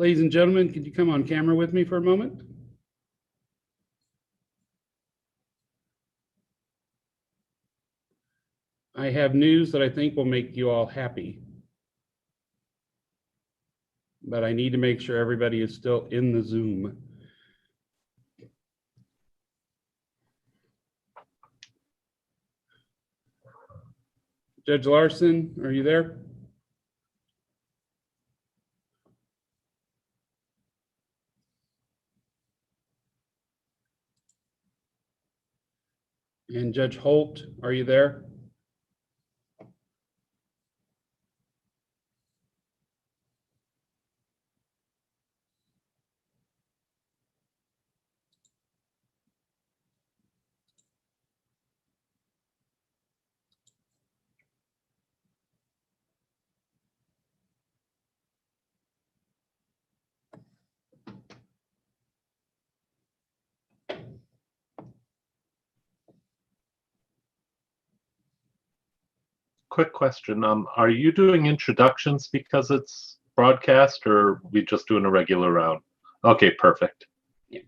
Ladies and gentlemen, could you come on camera with me for a moment? I have news that I think will make you all happy. But I need to make sure everybody is still in the Zoom. Judge Larson, are you there? And Judge Holt, are you there? Quick question. Are you doing introductions because it's broadcast, or are we just doing a regular round? Okay, perfect. Yeah.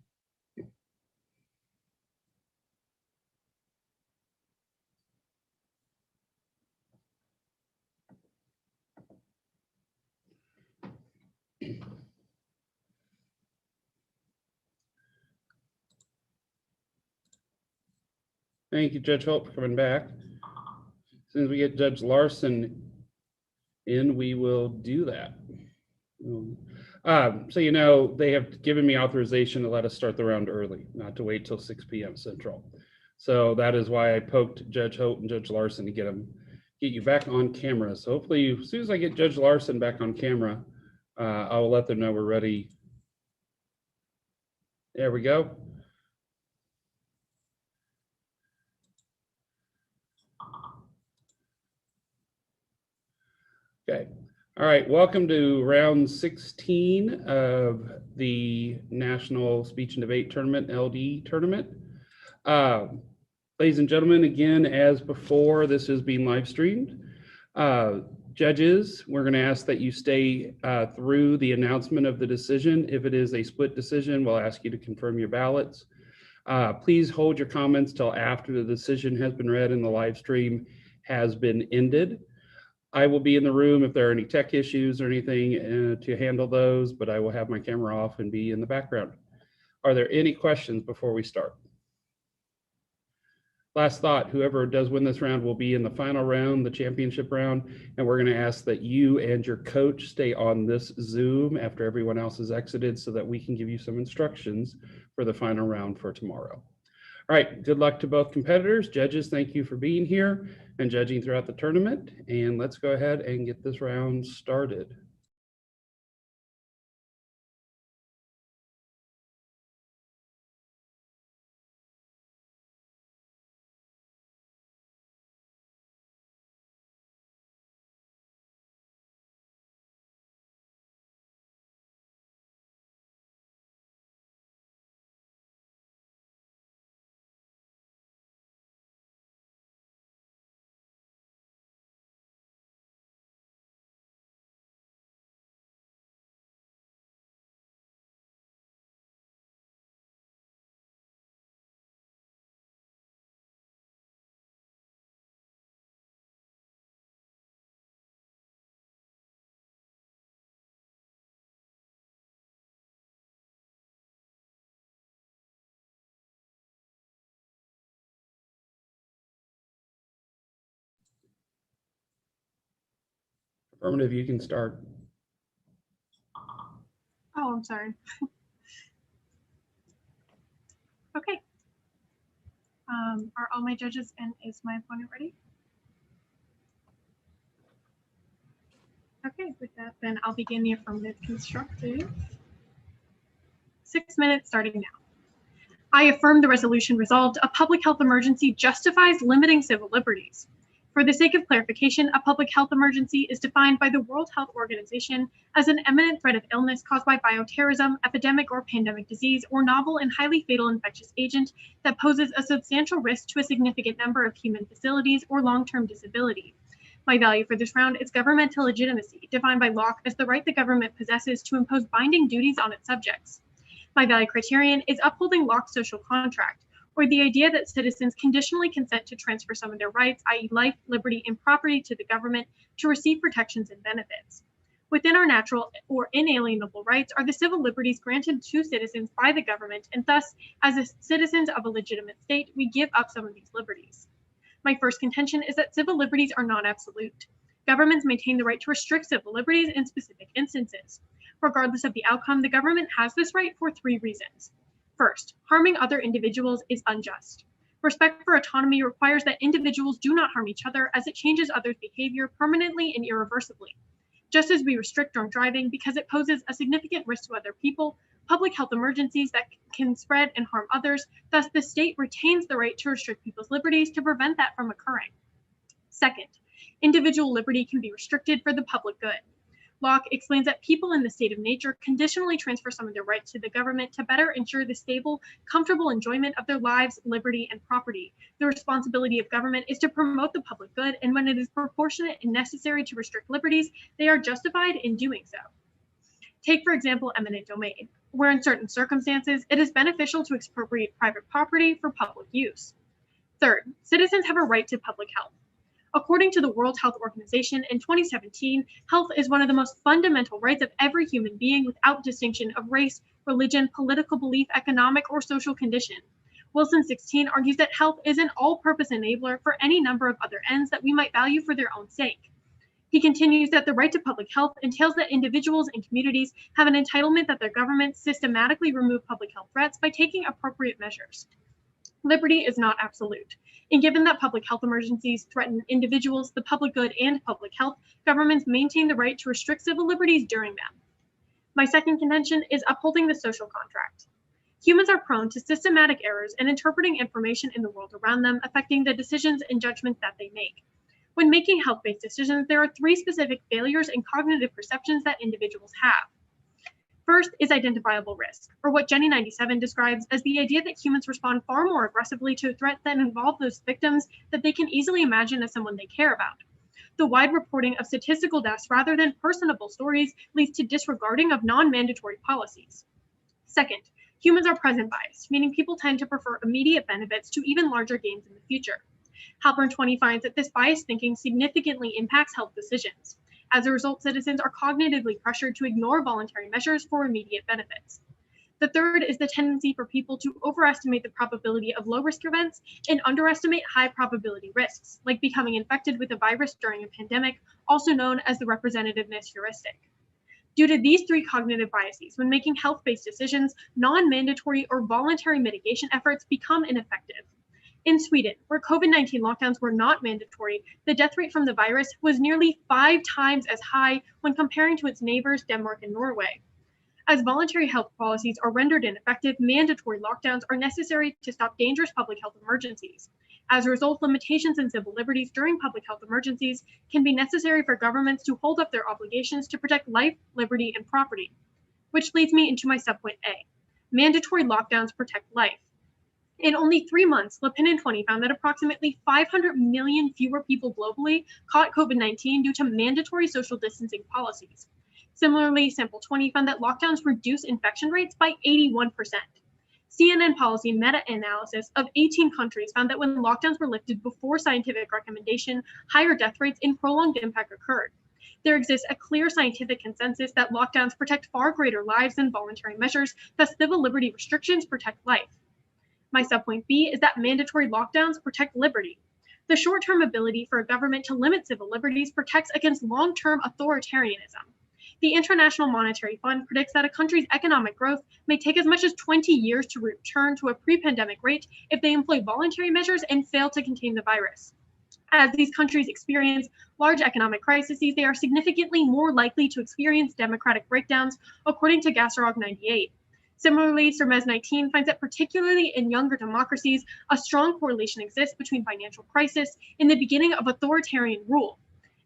Thank you, Judge Holt, for coming back. As soon as we get Judge Larson in, we will do that. So, you know, they have given me authorization to let us start the round early, not to wait till 6 p.m. Central. So that is why I poked Judge Holt and Judge Larson to get you back on camera. So hopefully, as soon as I get Judge Larson back on camera, I will let them know we're ready. There we go. Okay. All right. Welcome to round 16 of the National Speech and Debate Tournament, LD Tournament. Ladies and gentlemen, again, as before, this is being live streamed. Judges, we're going to ask that you stay through the announcement of the decision. If it is a split decision, we'll ask you to confirm your ballots. Please hold your comments till after the decision has been read and the live stream has been ended. I will be in the room if there are any tech issues or anything to handle those, but I will have my camera off and be in the background. Are there any questions before we start? Last thought, whoever does win this round will be in the final round, the championship round, and we're going to ask that you and your coach stay on this Zoom after everyone else has exited so that we can give you some instructions for the final round for tomorrow. All right, good luck to both competitors. Judges, thank you for being here and judging throughout the tournament. And let's go ahead and get this round started. Affirmative, you can start. Oh, I'm sorry. Okay. Are all my judges and is my opponent ready? Okay, with that, then I'll begin the affirmative constructive. 6 minutes starting now. I affirm the resolution resolved, a public health emergency justifies limiting civil liberties. For the sake of clarification, a public health emergency is defined by the World Health Organization as an imminent threat of illness caused by bioterrorism, epidemic or pandemic disease, or novel and highly fatal infectious agent that poses a substantial risk to a significant number of human facilities or long-term disability. My value for this round is governmental legitimacy, defined by Locke as the right the government possesses to impose binding duties on its subjects. My value criterion is upholding Locke's social contract, or the idea that citizens conditionally consent to transfer some of their rights, i.e. life, liberty, and property to the government to receive protections and benefits. Within our natural or inalienable rights are the civil liberties granted to citizens by the government, and thus, as citizens of a legitimate state, we give up some of these liberties. My first contention is that civil liberties are not absolute. Governments maintain the right to restrict civil liberties in specific instances. Regardless of the outcome, the government has this right for 3 reasons. First, harming other individuals is unjust. Respect for autonomy requires that individuals do not harm each other, as it changes others' behavior permanently and irreversibly. Just as we restrict drunk driving because it poses a significant risk to other people, public health emergencies that can spread and harm others, thus the state retains the right to restrict people's liberties to prevent that from occurring. Second, individual liberty can be restricted for the public good. Locke explains that people in the state of nature conditionally transfer some of their rights to the government to better ensure the stable, comfortable enjoyment of their lives, liberty, and property. The responsibility of government is to promote the public good, and when it is proportionate and necessary to restrict liberties, they are justified in doing so. Take, for example, eminent domain, where in certain circumstances, it is beneficial to expropriate private property for public use. Third, citizens have a right to public health. According to the World Health Organization in 2017, health is one of the most fundamental rights of every human being without distinction of race, religion, political belief, economic, or social condition. Wilson 16 argues that health is an all-purpose enabler for any number of other ends that we might value for their own sake. He continues that the right to public health entails that individuals and communities have an entitlement that their governments systematically remove public health threats by taking appropriate measures. Liberty is not absolute. And given that public health emergencies threaten individuals, the public good, and public health, governments maintain the right to restrict civil liberties during them. My second contention is upholding the social contract. Humans are prone to systematic errors in interpreting information in the world around them, affecting the decisions and judgments that they make. When making health-based decisions, there are 3 specific failures in cognitive perceptions that individuals have. First is identifiable risk, or what Jenny 97 describes as the idea that humans respond far more aggressively to a threat that involve those victims that they can easily imagine as someone they care about. The wide reporting of statistical deaths rather than personable stories leads to disregarding of non-mandatory policies. Second, humans are present biased, meaning people tend to prefer immediate benefits to even larger gains in the future. Halpern 20 finds that this biased thinking significantly impacts health decisions. As a result, citizens are cognitively pressured to ignore voluntary measures for immediate benefits. The third is the tendency for people to overestimate the probability of low-risk events and underestimate high-probability risks, like becoming infected with a virus during a pandemic, also known as the representativeness heuristic. Due to these 3 cognitive biases, when making health-based decisions, non-mandatory or voluntary mitigation efforts become ineffective. In Sweden, where COVID-19 lockdowns were not mandatory, the death rate from the virus was nearly 5 times as high when comparing to its neighbors, Denmark and Norway. As voluntary health policies are rendered ineffective, mandatory lockdowns are necessary to stop dangerous public health emergencies. As a result, limitations in civil liberties during public health emergencies can be necessary for governments to hold up their obligations to protect life, liberty, and property. Which leads me into my subpoint A. Mandatory lockdowns protect life. In only 3 months, Lepin and 20 found that approximately 500 million fewer people globally caught COVID-19 due to mandatory social distancing policies. Similarly, Sample 20 found that lockdowns reduce infection rates by 81%. CNN policy meta-analysis of 18 countries found that when lockdowns were lifted before scientific recommendation, higher death rates and prolonged impact occurred. There exists a clear scientific consensus that lockdowns protect far greater lives than voluntary measures, thus civil liberty restrictions protect life. My subpoint B is that mandatory lockdowns protect liberty. The short-term ability for a government to limit civil liberties protects against long-term authoritarianism. The International Monetary Fund predicts that a country's economic growth may take as much as 20 years to return to a pre-pandemic rate if they employ voluntary measures and fail to contain the virus. As these countries experience large economic crises, they are significantly more likely to experience democratic breakdowns, according to Gasserog 98. Similarly, Sermez 19 finds that particularly in younger democracies, a strong correlation exists between financial crisis and the beginning of authoritarian rule.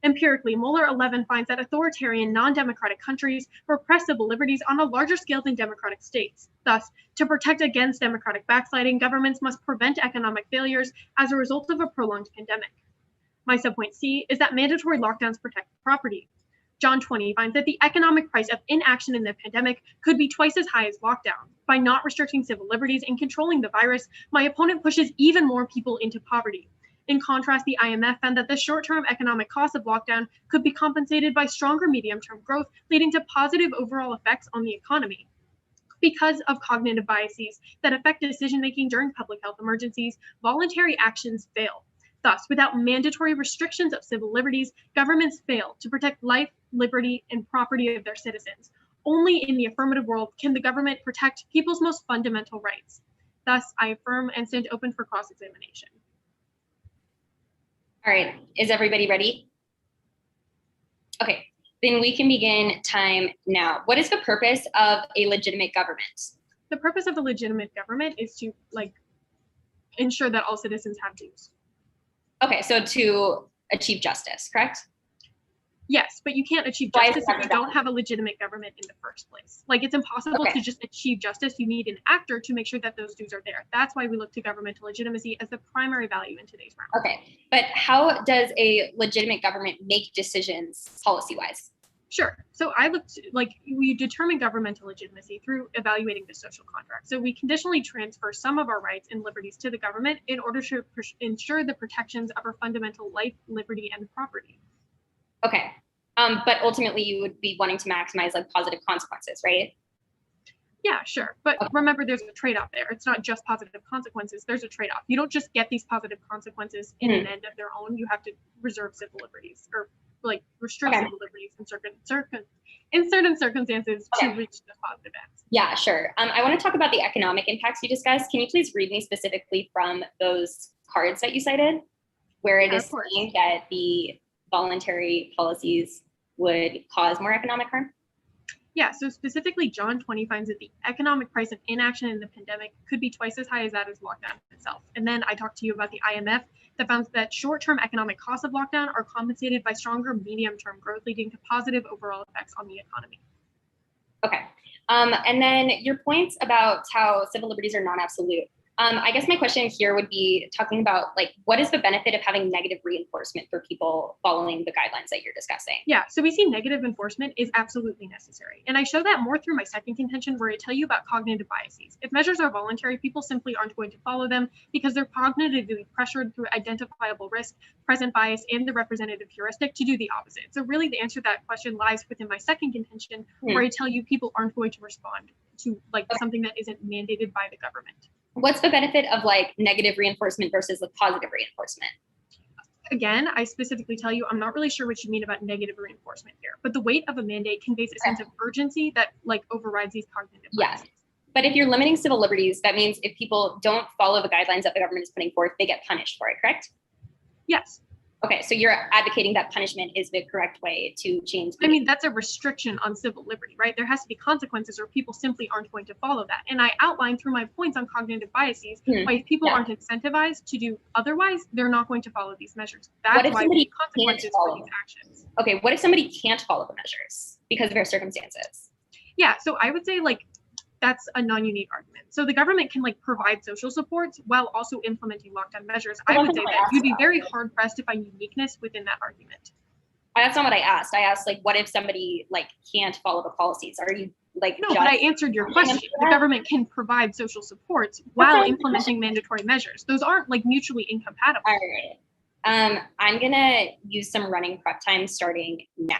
Empirically, Muller 11 finds that authoritarian, non-democratic countries repress civil liberties on a larger scale than democratic states. Thus, to protect against democratic backsliding, governments must prevent economic failures as a result of a prolonged pandemic. My subpoint C is that mandatory lockdowns protect property. John 20 finds that the economic price of inaction in the pandemic could be twice as high as lockdown. By not restricting civil liberties and controlling the virus, my opponent pushes even more people into poverty. In contrast, the IMF found that the short-term economic cost of lockdown could be compensated by stronger medium-term growth, leading to positive overall effects on the economy. Because of cognitive biases that affect decision-making during public health emergencies, voluntary actions fail. Thus, without mandatory restrictions of civil liberties, governments fail to protect life, liberty, and property of their citizens. Only in the affirmative world can the government protect people's most fundamental rights. Thus, I affirm and stand open for cross-examination. All right, is everybody ready? Okay, then we can begin time now. What is the purpose of a legitimate government? The purpose of a legitimate government is to ensure that all citizens have dues. Okay, so to achieve justice, correct? Yes, but you can't achieve Why is justice if you don't have a legitimate government in the first place. It's impossible to just achieve justice. You need an actor to make sure that those dues are there. That's why we look to governmental legitimacy as the primary value in today's round. Okay, but how does a legitimate government make decisions policy-wise? Sure. So I looked we determine governmental legitimacy through evaluating the social contract. So we conditionally transfer some of our rights and liberties to the government in order to ensure the protections of our fundamental life, liberty, and property. Okay, but ultimately you would be wanting to maximize positive consequences, right? Yeah, sure. But remember, there's a trade-off there. It's not just positive consequences. There's a trade-off. You don't just get these positive consequences in an end of their own. You have to reserve civil liberties or restrict civil liberties in certain circumstances to reach the positive ends. Yeah, sure. I want to talk about the economic impacts you discussed. Can you please read me specifically from those cards that you cited, where it is saying that the voluntary policies would cause more economic harm? Yeah, so specifically, John 20 finds that the economic price of inaction in the pandemic could be twice as high as that as lockdown itself. And then I talked to you about the IMF that found that short-term economic costs of lockdown are compensated by stronger medium-term growth, leading to positive overall effects on the economy. Okay. And then your points about how civil liberties are non-absolute. I guess my question here would be talking about what is the benefit of having negative reinforcement for people following the guidelines that you're discussing? Yeah, so we see negative enforcement is absolutely necessary. And I show that more through my second contention, where I tell you about cognitive biases. If measures are voluntary, people simply aren't going to follow them because they're cognitively pressured through identifiable risk, present bias, and the representative heuristic to do the opposite. So really the answer to that question lies within my second contention, where I tell you people aren't going to respond to something that isn't mandated by the government. What's the benefit of negative reinforcement versus positive reinforcement? Again, I specifically tell you, I'm not really sure what you mean about negative reinforcement here, but the weight of a mandate conveys a sense of urgency that overrides these cognitive biases. Yes. But if you're limiting civil liberties, that means if people don't follow the guidelines that the government is putting forth, they get punished for it, correct? Yes. Okay, so you're advocating that punishment is the correct way to change. I mean, that's a restriction on civil liberty, right? There has to be consequences or people simply aren't going to follow that. And I outlined through my points on cognitive biases why if people aren't incentivized to do otherwise, they're not going to follow these measures. That's why we need consequences for these actions. Okay, what if somebody can't follow the measures because of their circumstances? Yeah, so I would say that's a non-unique argument. So the government can provide social supports while also implementing lockdown measures. I would say that you'd be very hard pressed to find uniqueness within that argument. That's not what I asked. I asked what if somebody can't follow the policies? Are you no, but I answered your question. The government can provide social supports while implementing mandatory measures. Those aren't mutually incompatible. All right. I'm gonna use some running prep time starting now.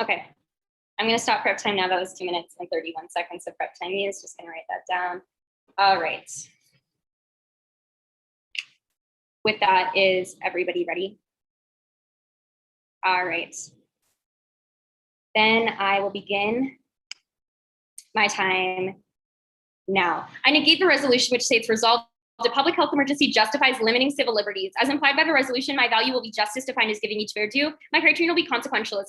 Okay, I'm gonna stop prep time now. That was 2 minutes and 31 seconds of prep time. He is just gonna write that down. All right. With that, is everybody ready? All right. Then I will begin my time now. I negate the resolution which states resolved the public health emergency justifies limiting civil liberties. As implied by the resolution, my value will be justice defined as giving each fair due. My criterion will be consequentialism.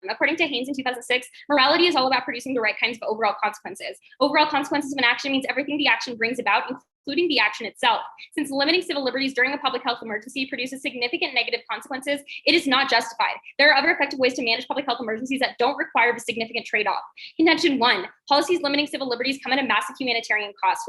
According to Haynes in 2006, morality is all about producing the right kinds of overall consequences. Overall consequences of an action means everything the action brings about, including the action itself. Since limiting civil liberties during a public health emergency produces significant negative consequences, it is not justified. There are other effective ways to manage public health emergencies that don't require the significant trade-off. Contention 1, policies limiting civil liberties come at a massive humanitarian cost.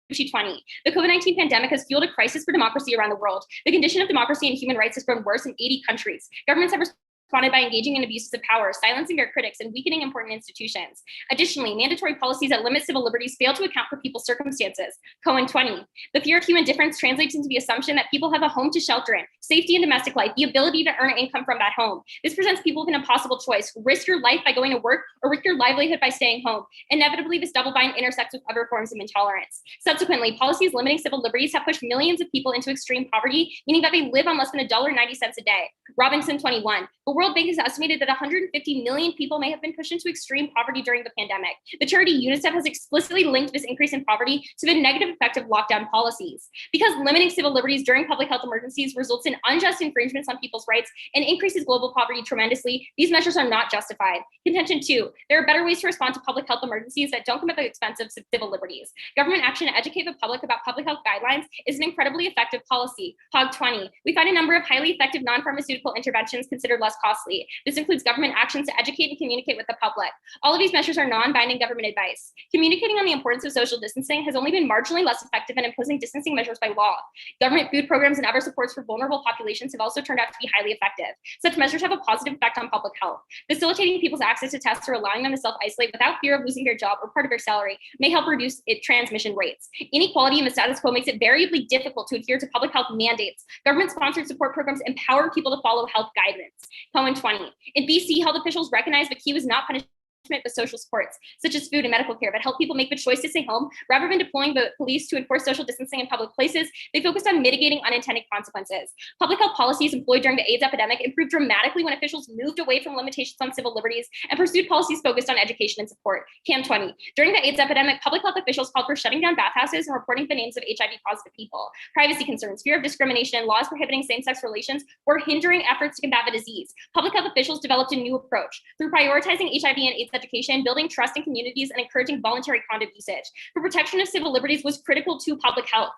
20. The COVID-19 pandemic has fueled a crisis for democracy around the world. The condition of democracy and human rights has grown worse in 80 countries. Governments have responded by engaging in abuses of power, silencing their critics, and weakening important institutions. Additionally, mandatory policies that limit civil liberties fail to account for people's circumstances. Cohen 20. The fear of human difference translates into the assumption that people have a home to shelter in, safety in domestic life, the ability to earn income from that home. This presents people with an impossible choice: risk your life by going to work or risk your livelihood by staying home. Inevitably, this double bind intersects with other forms of intolerance. Subsequently, policies limiting civil liberties have pushed millions of people into extreme poverty, meaning that they live on less than $1.90 a day. Robinson 21. The World Bank has estimated that 150 million people may have been pushed into extreme poverty during the pandemic. The charity UNICEF has explicitly linked this increase in poverty to the negative effect of lockdown policies. Because limiting civil liberties during public health emergencies results in unjust infringements on people's rights and increases global poverty tremendously, these measures are not justified. Contention 2, there are better ways to respond to public health emergencies that don't come at the expense of civil liberties. Government action to educate the public about public health guidelines is an incredibly effective policy. Hog 20, we find a number of highly effective non-pharmaceutical interventions considered less costly. This includes government actions to educate and communicate with the public. All of these measures are non-binding government advice. Communicating on the importance of social distancing has only been marginally less effective in imposing distancing measures by law. Government food programs and other supports for vulnerable populations have also turned out to be highly effective. Such measures have a positive effect on public health. Facilitating people's access to tests or allowing them to self-isolate without fear of losing their job or part of their salary may help reduce transmission rates. Inequality in the status quo makes it variably difficult to adhere to public health mandates. Government-sponsored support programs empower people to follow health guidance. Cohen 20. In BC, health officials recognized the key was not punishment but social supports, such as food and medical care, that help people make the choice to stay home. Rather than deploying the police to enforce social distancing in public places, they focused on mitigating unintended consequences. Public health policies employed during the AIDS epidemic improved dramatically when officials moved away from limitations on civil liberties and pursued policies focused on education and support. Cam 20. During the AIDS epidemic, public health officials called for shutting down bathhouses and reporting the names of HIV-positive people. Privacy concerns, fear of discrimination, and laws prohibiting same-sex relations were hindering efforts to combat the disease. Public health officials developed a new approach through prioritizing HIV and AIDS education, building trust in communities, and encouraging voluntary condom usage. For protection of civil liberties was critical to public health.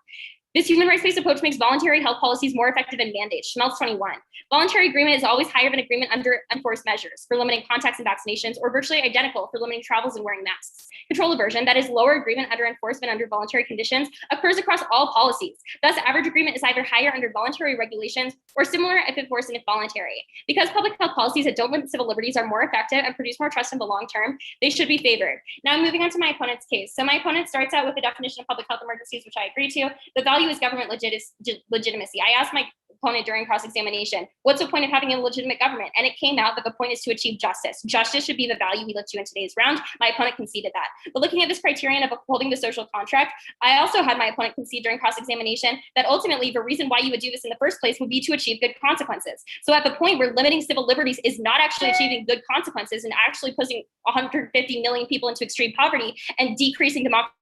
This human rights-based approach makes voluntary health policies more effective than mandates. Schmelz 21. Voluntary agreement is always higher than agreement under enforced measures for limiting contacts and vaccinations, or virtually identical for limiting travels and wearing masks. Control aversion, that is lower agreement under enforcement under voluntary conditions, occurs across all policies. Thus, average agreement is either higher under voluntary regulations or similar if enforced and if voluntary. Because public health policies that don't limit civil liberties are more effective and produce more trust in the long term, they should be favored. Now I'm moving on to my opponent's case. So my opponent starts out with the definition of public health emergencies, which I agree to. The value is government legitimacy. I asked my opponent during cross-examination, what's the point of having a legitimate government? And it came out that the point is to achieve justice. Justice should be the value we look to in today's round. My opponent conceded that. But looking at this criterion of upholding the social contract, I also had my opponent concede during cross-examination that ultimately the reason why you would do this in the first place would be to achieve good consequences. So at the point where limiting civil liberties is not actually achieving good consequences and actually pushing 150 million people into extreme poverty and decreasing democracy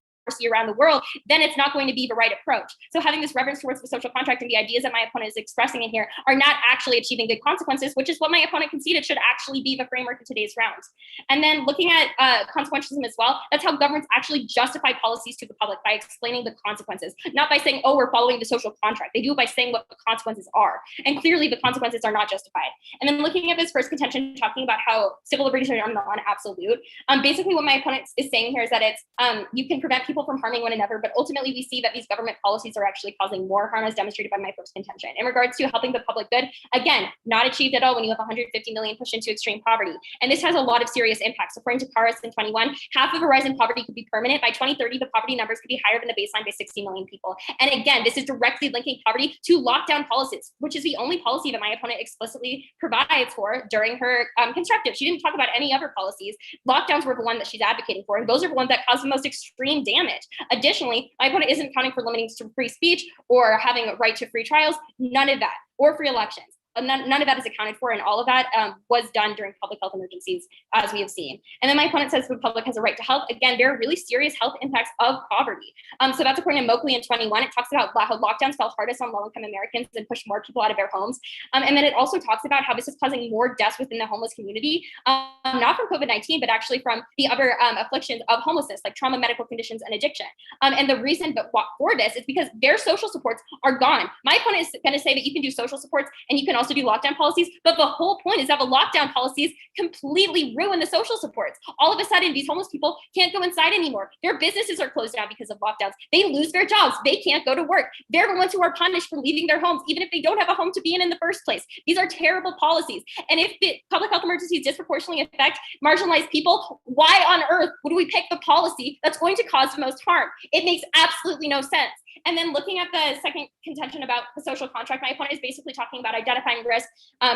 around the world, then it's not going to be the right approach. So having this reverence towards the social contract and the ideas that my opponent is expressing in here are not actually achieving good consequences, which is what my opponent conceded should actually be the framework of today's round. And then looking at consequentialism as well, that's how governments actually justify policies to the public, by explaining the consequences, not by saying, oh, we're following the social contract. They do it by saying what the consequences are. And clearly the consequences are not justified. And then looking at this first contention, talking about how civil liberties are non-absolute, basically what my opponent is saying here is that it's you can prevent people people from harming one another, but ultimately we see that these government policies are actually causing more harm, as demonstrated by my first contention. In regards to helping the public good, again, not achieved at all when you have 150 million pushed into extreme poverty. And this has a lot of serious impacts. According to Karas in 21, half of a rise in poverty could be permanent. By 2030, the poverty numbers could be higher than the baseline by 60 million people. And again, this is directly linking poverty to lockdown policies, which is the only policy that my opponent explicitly provides for during her constructive. She didn't talk about any other policies. Lockdowns were the one that she's advocating for, and those are the ones that cause the most extreme damage. Additionally, my opponent isn't counting for limiting free speech or having a right to free trials, none of that, or free elections. None of that is accounted for, and all of that was done during public health emergencies, as we have seen. And then my opponent says the public has a right to health. Again, there are really serious health impacts of poverty. So that's according to Moakley in 21. It talks about how lockdowns fell hardest on low-income Americans and pushed more people out of their homes. And then it also talks about how this is causing more deaths within the homeless community, not from COVID-19, but actually from the other afflictions of homelessness, like trauma, medical conditions, and addiction. And the reason for this is because their social supports are gone. My opponent is going to say that you can do social supports and you can also do lockdown policies, but the whole point is that the lockdown policies completely ruin the social supports. All of a sudden, these homeless people can't go inside anymore. Their businesses are closed down because of lockdowns. They lose their jobs. They can't go to work. They're the ones who are punished for leaving their homes, even if they don't have a home to be in the first place. These are terrible policies. And if the public health emergencies disproportionately affect marginalized people, why on earth would we pick the policy that's going to cause the most harm? It makes absolutely no sense. And then looking at the second contention about the social contract, my opponent is basically talking about identifying risk,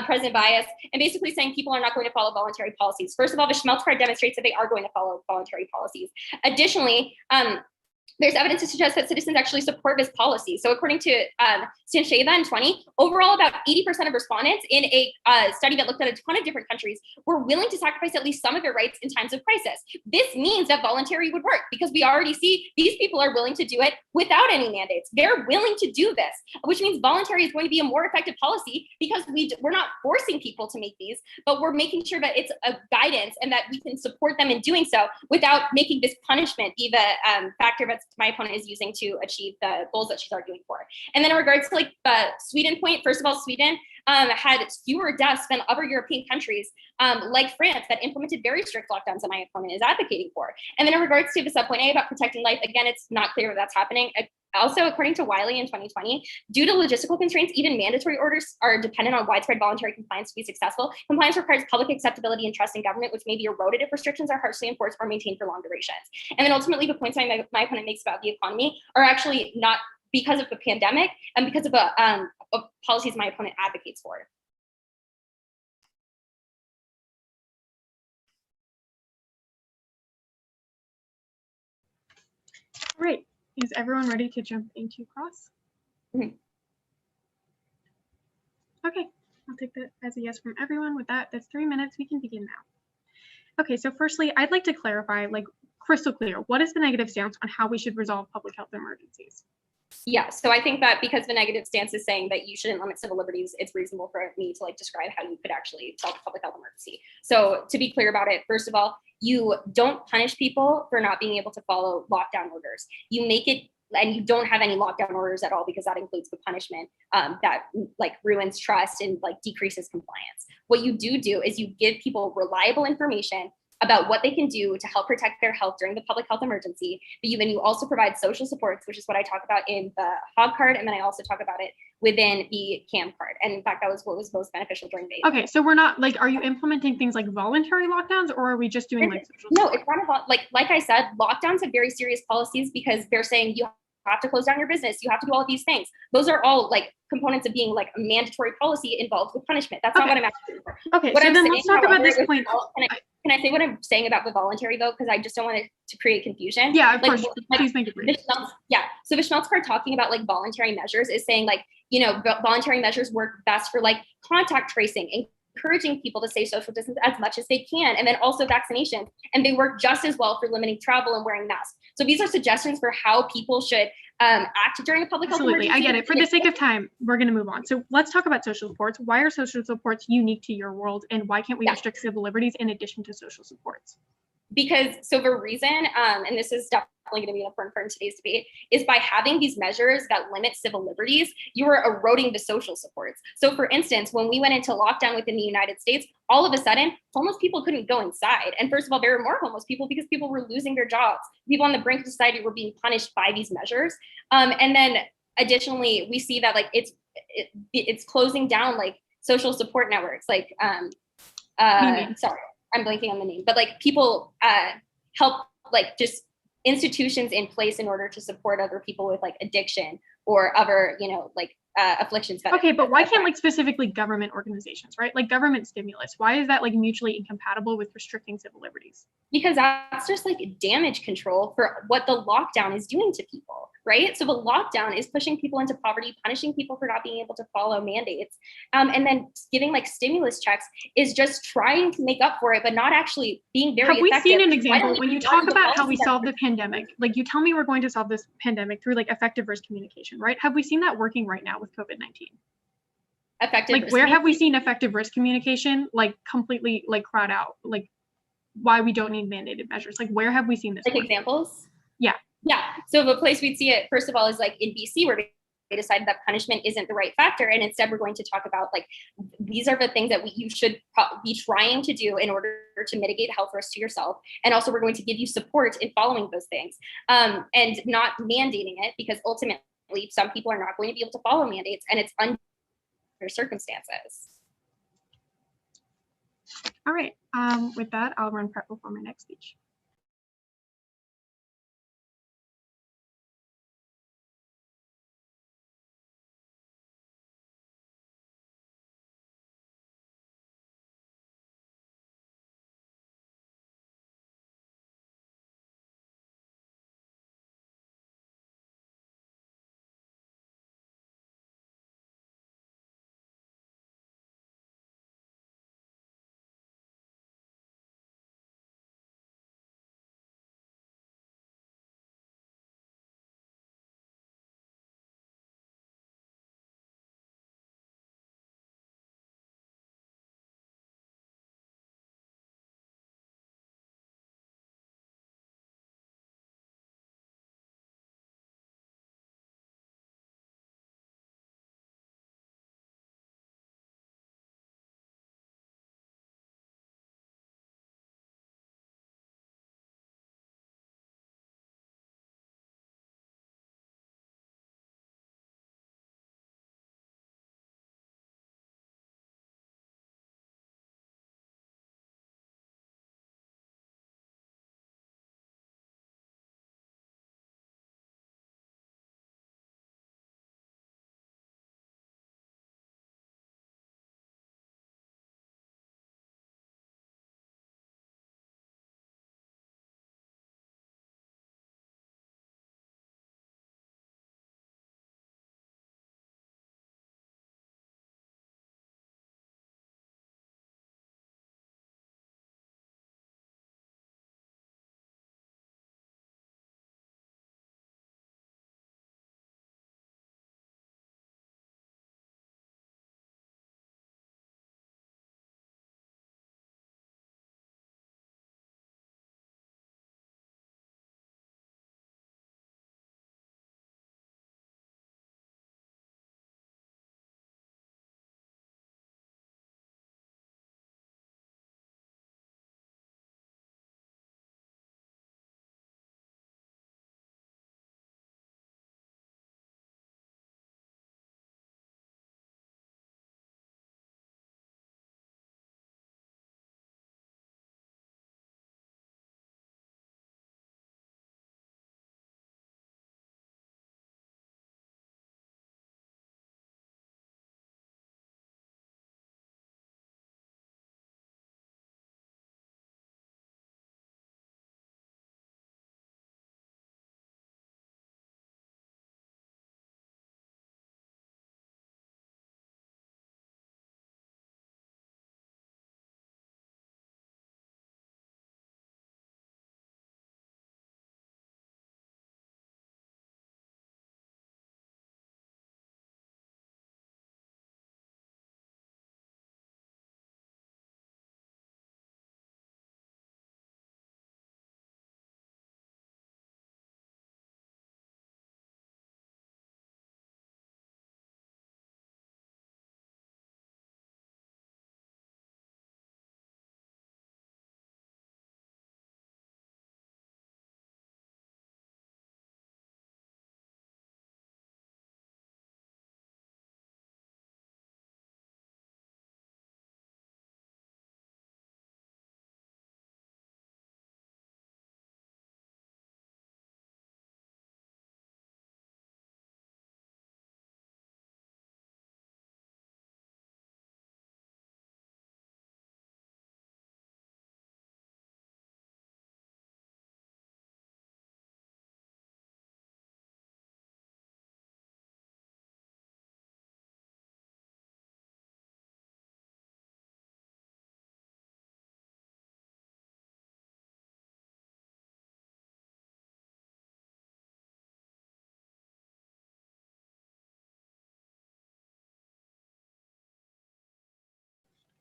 present bias, and basically saying people are not going to follow voluntary policies. First of all, the Schmelz card demonstrates that they are going to follow voluntary policies. Additionally, there's evidence to suggest that citizens actually support this policy. So according to Stancheva in 20, overall about 80% of respondents in a study that looked at a ton of different countries were willing to sacrifice at least some of their rights in times of crisis. This means that voluntary would work because we already see these people are willing to do it without any mandates. They're willing to do this, which means voluntary is going to be a more effective policy because we're not forcing people to make these, but we're making sure that it's a guidance and that we can support them in doing so without making this punishment be the factor that's my opponent is using to achieve the goals that she's arguing for. And then in regards to like the Sweden point, first of all, Sweden had fewer deaths than other European countries like France that implemented very strict lockdowns that my opponent is advocating for. And then in regards to the subpoint A about protecting life, again, it's not clear that that's happening. Also, according to Wiley in 2020, due to logistical constraints, even mandatory orders are dependent on widespread voluntary compliance to be successful. Compliance requires public acceptability and trust in government, which may be eroded if restrictions are harshly enforced or maintained for long durations. And then ultimately, the points my opponent makes about the economy are actually not because of the pandemic and because of policies my opponent advocates for. All right. Is everyone ready to jump into cross? Mm-hmm. Okay, I'll take that as a yes from everyone. With that, that's 3 minutes. We can begin now. Okay, so firstly, I'd like to clarify, like crystal clear, what is the negative stance on how we should resolve public health emergencies? Yeah, so I think that because the negative stance is saying that you shouldn't limit civil liberties, it's reasonable for me to like describe how you could actually solve a public health emergency. So to be clear about it, first of all, you don't punish people for not being able to follow lockdown orders. You make it, and you don't have any lockdown orders at all because that includes the punishment that like ruins trust and like decreases compliance. What you do is you give people reliable information about what they can do to help protect their health during the public health emergency. But then you also provide social supports, which is what I talk about in the HOG card. And then I also talk about it within the CAM card. And in fact, that was what was most beneficial during the Okay, so we're not like, are you implementing things like voluntary lockdowns, or are we just doing like social support? No, it's not about like I said, lockdowns have very serious policies because they're saying you have to close down your business, you have to do all of these things. Those are all like components of being like a mandatory policy involved with punishment. That's not what I'm asking for. Okay, so then let's talk about this point. Can I say what I'm saying about the voluntary vote? Because I just don't want it to create confusion. Yeah, of course. Please make it brief. So the Schmelz card talking about like voluntary measures is saying like, you know, voluntary measures work best for like contact tracing, encouraging people to stay social distance as much as they can, and then also vaccinations. And they work just as well for limiting travel and wearing masks. So these are suggestions for how people should act during a public health emergency. Absolutely, I get it. For the sake of time, we're going to move on. So let's talk about social supports. Why are social supports unique to your world, and why can't we restrict civil liberties in addition to social supports? Because so the reason, and this is definitely going to be an important part in today's debate, is by having these measures that limit civil liberties, you are eroding the social supports. So for instance, when we went into lockdown within the United States, all of a sudden, homeless people couldn't go inside. And first of all, there were more homeless people because people were losing their jobs. People on the brink of society were being punished by these measures. And then additionally, we see that like it's closing down like social support networks, like sorry, I'm blanking on the name, but like people help like just institutions in place in order to support other people with like addiction or other, you know, like afflictions. Okay, but why can't like specifically government organizations, right? Like government stimulus, why is that like mutually incompatible with restricting civil liberties? Because that's just like damage control for what the lockdown is doing to people, right? So the lockdown is pushing people into poverty, punishing people for not being able to follow mandates. And then giving like stimulus checks is just trying to make up for it, but not actually being very effective. Have we seen an example when you talk about how we solve the pandemic? Like you tell me we're going to solve this pandemic through like effective risk communication, right? Have we seen that working right now with COVID-19? Effective like where have we seen effective risk communication like completely like crowd out like why we don't need mandated measures? Like where have we seen this? Like examples? Yeah. So the place we'd see it first of all is like in BC, where they decided that punishment isn't the right factor, and instead we're going to talk about like these are the things that you should be trying to do in order to mitigate health risks to yourself, and also we're going to give you support in following those things, and not mandating it, because ultimately some people are not going to be able to follow mandates, and it's under circumstances. All right. With that, I'll run prep before my next speech.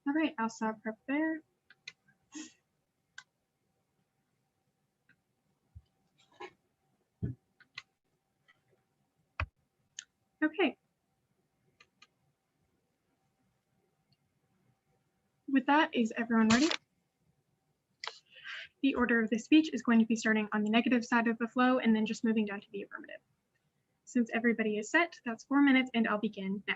All right, I'll stop prep there. Okay. With that, is everyone ready? The order of the speech is going to be starting on the negative side of the flow and then just moving down to the affirmative. Since everybody is set, that's 4 minutes, and I'll begin now.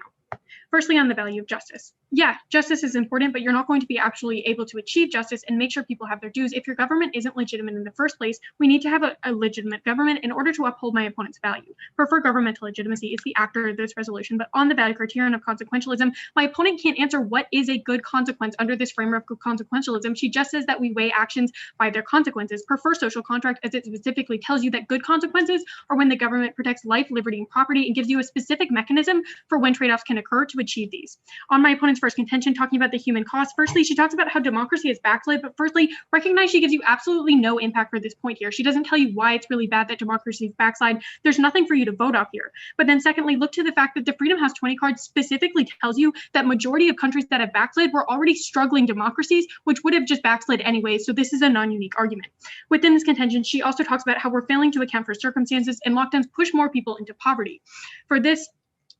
Firstly, on the value of justice. Yeah, justice is important, but you're not going to be actually able to achieve justice and make sure people have their dues if your government isn't legitimate in the first place. We need to have a legitimate government in order to uphold my opponent's value. For governmental legitimacy is the actor of this resolution, but on the value criterion of consequentialism, my opponent can't answer what is a good consequence under this framework of consequentialism. She just says that we weigh actions by their consequences. Per first social contract, as it specifically tells you that good consequences are when the government protects life, liberty, and property and gives you a specific mechanism for when trade-offs can occur to achieve these. On my opponent's first contention, talking about the human cost, firstly, she talks about how democracy is backslid, but firstly, recognize she gives you absolutely no impact for this point here. She doesn't tell you why it's really bad that democracy is backslide. There's nothing for you to vote off here. But then secondly, look to the fact that the Freedom House 20 card specifically tells you that majority of countries that have backslid were already struggling democracies, which would have just backslid anyway. So this is a non-unique argument. Within this contention, she also talks about how we're failing to account for circumstances and lockdowns push more people into poverty. For this,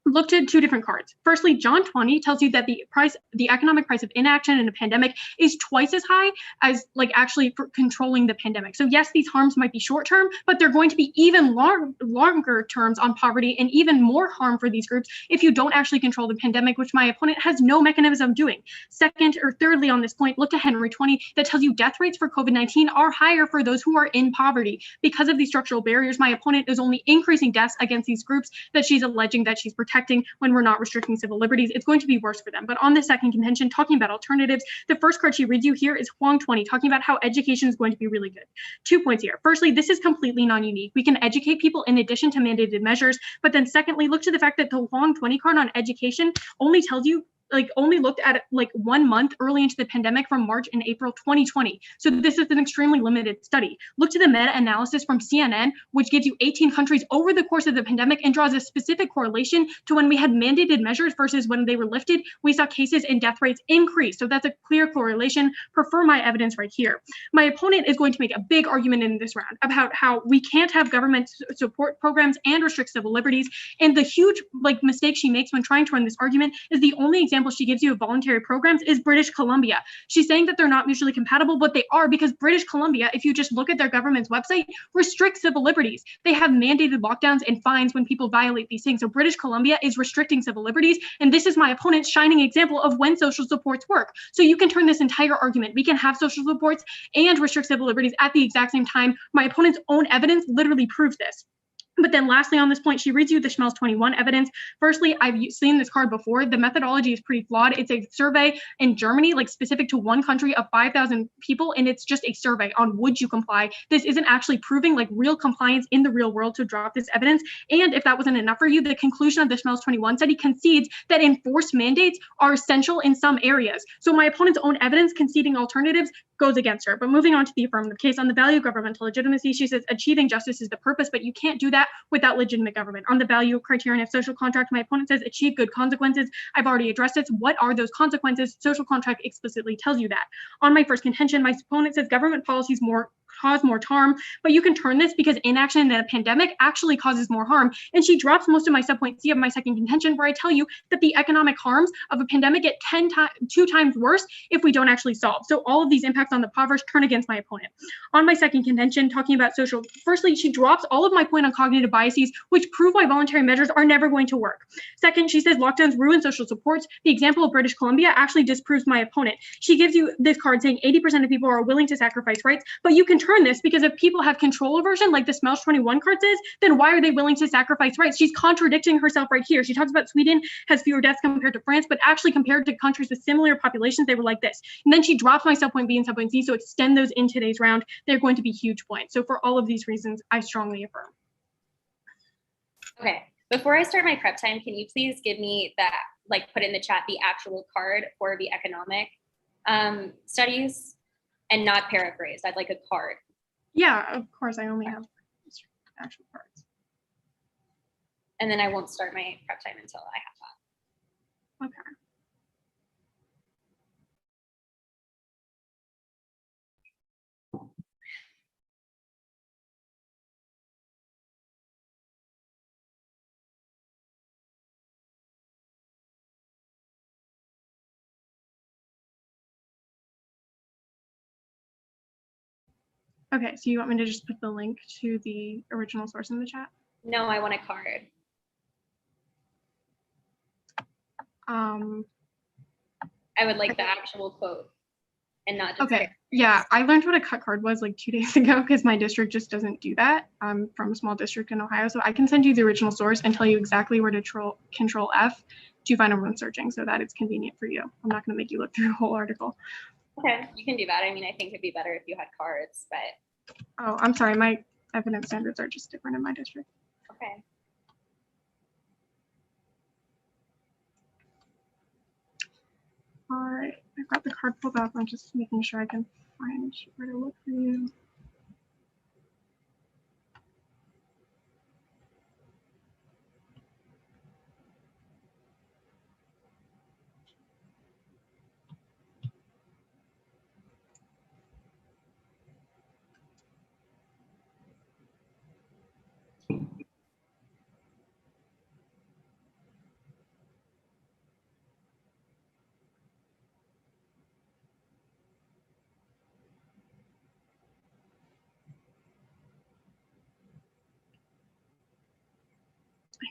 looked at two different cards. Firstly, John 20 tells you that the economic price of inaction in a pandemic is twice as high as actually for controlling the pandemic. So yes, these harms might be short term, but they're going to be even longer terms on poverty and even more harm for these groups if you don't actually control the pandemic, which my opponent has no mechanism doing. Second, or thirdly on this point, look to Henry 20 that tells you death rates for COVID-19 are higher for those who are in poverty. Because of these structural barriers, my opponent is only increasing deaths against these groups that she's alleging that she's protecting when we're not restricting civil liberties. It's going to be worse for them. But on the second contention, talking about alternatives, the first card she reads you here is Huang 20, talking about how education is going to be really good. 2 points here. Firstly, this is completely non-unique. We can educate people in addition to mandated measures. But then secondly, look to the fact that the Huang 20 card on education only tells you only looked at it 1 month early into the pandemic from March and April 2020. So this is an extremely limited study. Look to the meta-analysis from CNN, which gives you 18 countries over the course of the pandemic and draws a specific correlation to when we had mandated measures versus when they were lifted. We saw cases and death rates increase. So that's a clear correlation. Prefer my evidence right here. My opponent is going to make a big argument in this round about how we can't have government support programs and restrict civil liberties. And the huge mistake she makes when trying to run this argument is the only example she gives you of voluntary programs is British Columbia. She's saying that they're not mutually compatible, but they are, because British Columbia, if you just look at their government's website, restricts civil liberties. They have mandated lockdowns and fines when people violate these things. So British Columbia is restricting civil liberties, and this is my opponent's shining example of when social supports work. So you can turn this entire argument. We can have social supports and restrict civil liberties at the exact same time. My opponent's own evidence literally proves this. But then lastly on this point, she reads you the Schmelz 21 evidence. Firstly, I've seen this card before. The methodology is pretty flawed. It's a survey in Germany, specific to one country of 5,000 people, and it's just a survey on would you comply. This isn't actually proving real compliance in the real world to drop this evidence. And if that wasn't enough for you, the conclusion of the Schmelz 21 study concedes that enforced mandates are essential in some areas. So my opponent's own evidence conceding alternatives goes against her. But moving on to the affirmative case, on the value of governmental legitimacy, she says achieving justice is the purpose, but you can't do that without legitimate government. On the value criterion of social contract, my opponent says achieve good consequences. I've already addressed this. What are those consequences? Social contract explicitly tells you that. On my first contention, my opponent says government policies cause more harm, but you can turn this because inaction in a pandemic actually causes more harm. And she drops most of my subpoint C of my second contention, where I tell you that the economic harms of a pandemic get 2 times worse if we don't actually solve. So all of these impacts on the impoverished turn against my opponent. On my second contention, talking about social, firstly, she drops all of my point on cognitive biases, which prove why voluntary measures are never going to work. Second, she says lockdowns ruin social supports. The example of British Columbia actually disproves my opponent. She gives you this card saying 80% of people are willing to sacrifice rights, but you can turn this because if people have control aversion, like the Schmelz 21 card says, then why are they willing to sacrifice rights? She's contradicting herself right here. She talks about Sweden has fewer deaths compared to France, but actually compared to countries with similar populations, they were like this. And then she drops my subpoint B and subpoint C, so extend those in today's round. They're going to be huge points. So for all of these reasons, I strongly affirm. Okay, before I start my prep time, can you please give me that, put in the chat the actual card for the economic studies and not paraphrased? I'd like a card. Yeah, of course, I only have actual cards. And then I won't start my prep time until I have that. Okay. Okay, so you want me to just put the link to the original source in the chat? No, I want a card. Um, I would like the actual quote and not just okay, yeah, I learned what a cut card was like 2 days ago because my district just doesn't do that. I'm from a small district in Ohio, so I can send you the original source and tell you exactly where to control F to find it when searching so that it's convenient for you. I'm not going to make you look through the whole article. Okay, you can do that. I mean, I think it'd be better if you had cards, but Oh, I'm sorry, my evidence standards are just different in my district. okay. All right, I've got the card pulled up. I'm just making sure I can find where to look for you.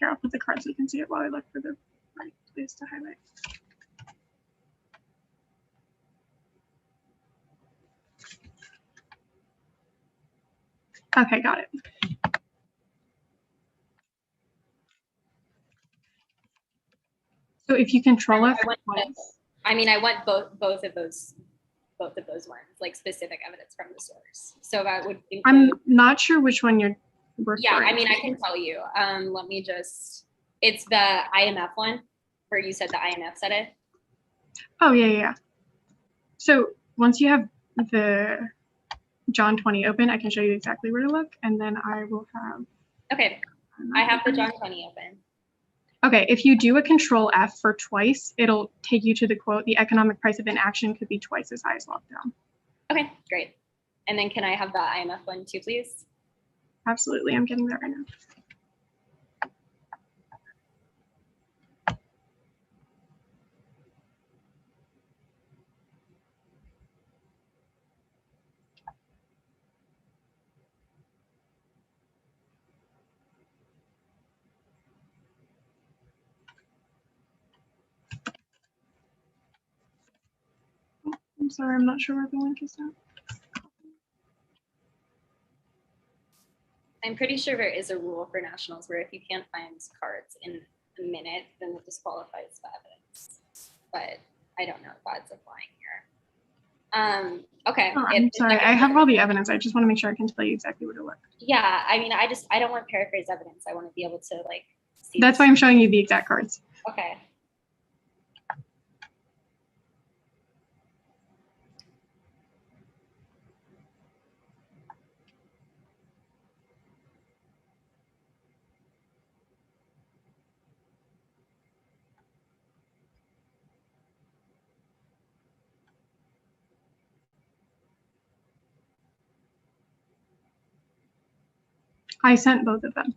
Here, I'll put the card so you can see it while I look for the right place to highlight. Okay, got it. So if you control F twice, I mean, I want both of those ones, like specific evidence from the source. So that would include, I'm not sure which one you're referring yeah, I mean, to. I can tell you. Let me just, it's the IMF one where you said the IMF said it. Oh, yeah. So once you have the John 20 open, I can show you exactly where to look, and then I will have. Okay, I have the John 20 open. Okay, if you do a control F for twice, it'll take you to the quote, the economic price of inaction could be twice as high as lockdown. Okay, great. And then can I have the IMF one too, please? Absolutely, I'm getting that right now. I'm sorry, I'm not sure where the link is now. I'm pretty sure there is a rule for nationals where if you can't find cards in a minute, then it disqualifies the evidence. But I don't know if that's applying here. Okay. Oh, I'm sorry, I have all the evidence. I just want to make sure I can tell you exactly where to look. Yeah, I mean, I don't want paraphrase evidence. I want to be able to like see. That's why I'm showing you the exact cards. Okay. I sent both of them.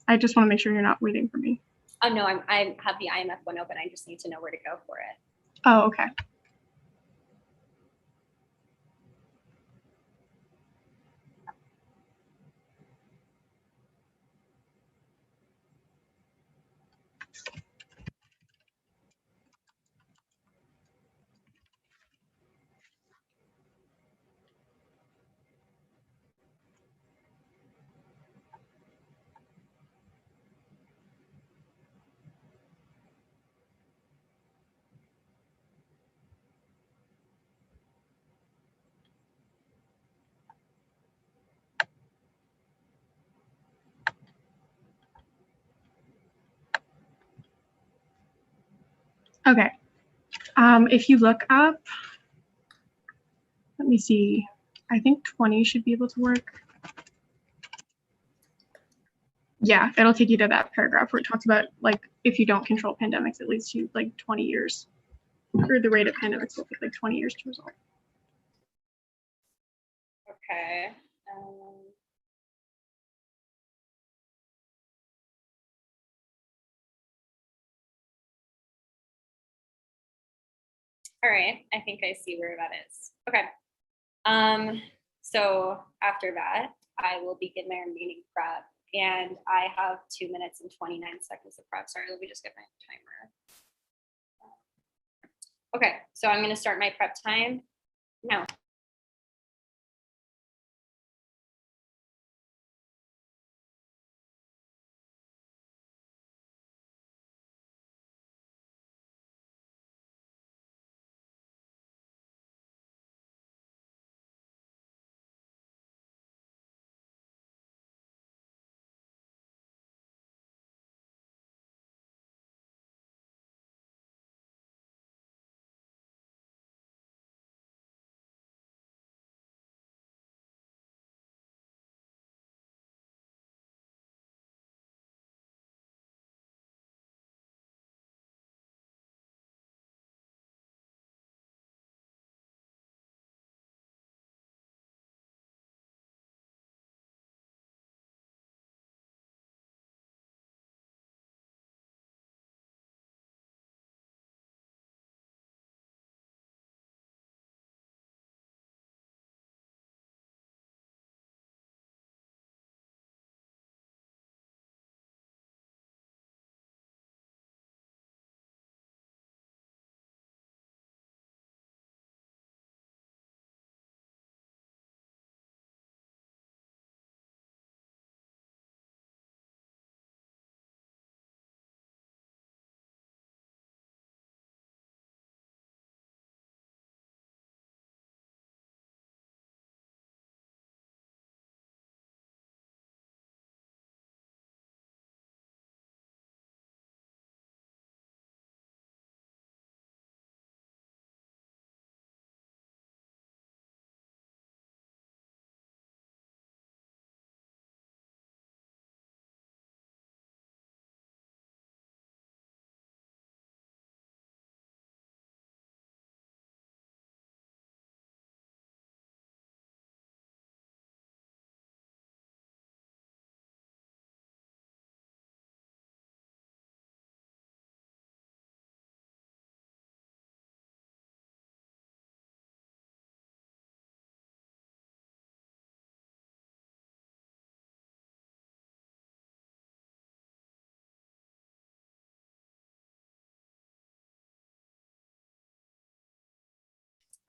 I just want to make sure you're not waiting for me. Oh no, I have the IMF one open. I just need to know where to go for it. Oh, okay. Okay. If you look up, let me see. I think 20 should be able to work. Yeah, it'll take you to that paragraph where it talks about like if you don't control pandemics, it leads to like 20 years, or the rate of pandemics will take like 20 years to resolve. Okay. All right, I think I see where that is. Okay. So after that, I will begin my remaining prep. And I have 2 minutes and 29 seconds of prep. Sorry, let me just get my timer. Okay, so I'm going to start my prep time now.